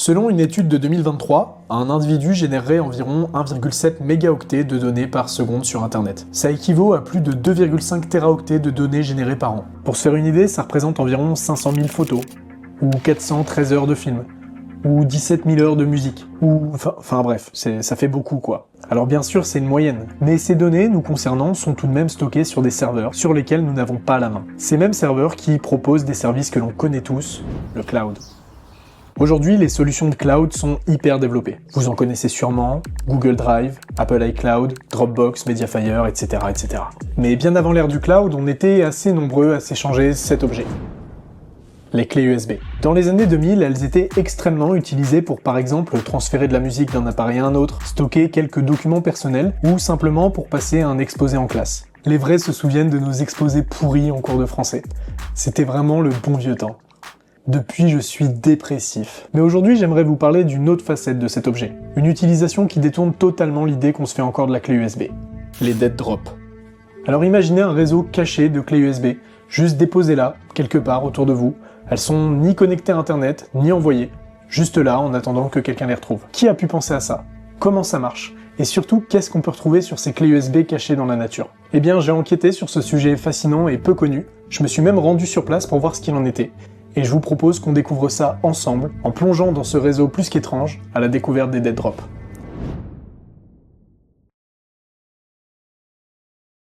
Selon une étude de 2023, un individu générerait environ 1,7 mégaoctets de données par seconde sur Internet. Ça équivaut à plus de 2,5 téraoctets de données générées par an. Pour se faire une idée, ça représente environ 500 000 photos, ou 413 heures de film, ou 17 000 heures de musique, ou... Enfin bref, ça fait beaucoup quoi. Alors bien sûr, c'est une moyenne, mais ces données nous concernant sont tout de même stockées sur des serveurs sur lesquels nous n'avons pas la main. Ces mêmes serveurs qui proposent des services que l'on connaît tous, le cloud. Aujourd'hui, les solutions de cloud sont hyper développées. Vous en connaissez sûrement, Google Drive, Apple iCloud, Dropbox, Mediafire, etc., etc. Mais bien avant l'ère du cloud, on était assez nombreux à s'échanger cet objet. Les clés USB. Dans les années 2000, elles étaient extrêmement utilisées pour par exemple transférer de la musique d'un appareil à un autre, stocker quelques documents personnels ou simplement pour passer un exposé en classe. Les vrais se souviennent de nos exposés pourris en cours de français. C'était vraiment le bon vieux temps. Depuis, je suis dépressif. Mais aujourd'hui, j'aimerais vous parler d'une autre facette de cet objet. Une utilisation qui détourne totalement l'idée qu'on se fait encore de la clé USB. Les dead drops. Alors imaginez un réseau caché de clés USB, juste déposées là, quelque part autour de vous. Elles sont ni connectées à Internet, ni envoyées. Juste là, en attendant que quelqu'un les retrouve. Qui a pu penser à ça? Comment ça marche? Et surtout, qu'est-ce qu'on peut retrouver sur ces clés USB cachées dans la nature? Eh bien, j'ai enquêté sur ce sujet fascinant et peu connu. Je me suis même rendu sur place pour voir ce qu'il en était. Et je vous propose qu'on découvre ça ensemble, en plongeant dans ce réseau plus qu'étrange, à la découverte des dead drops.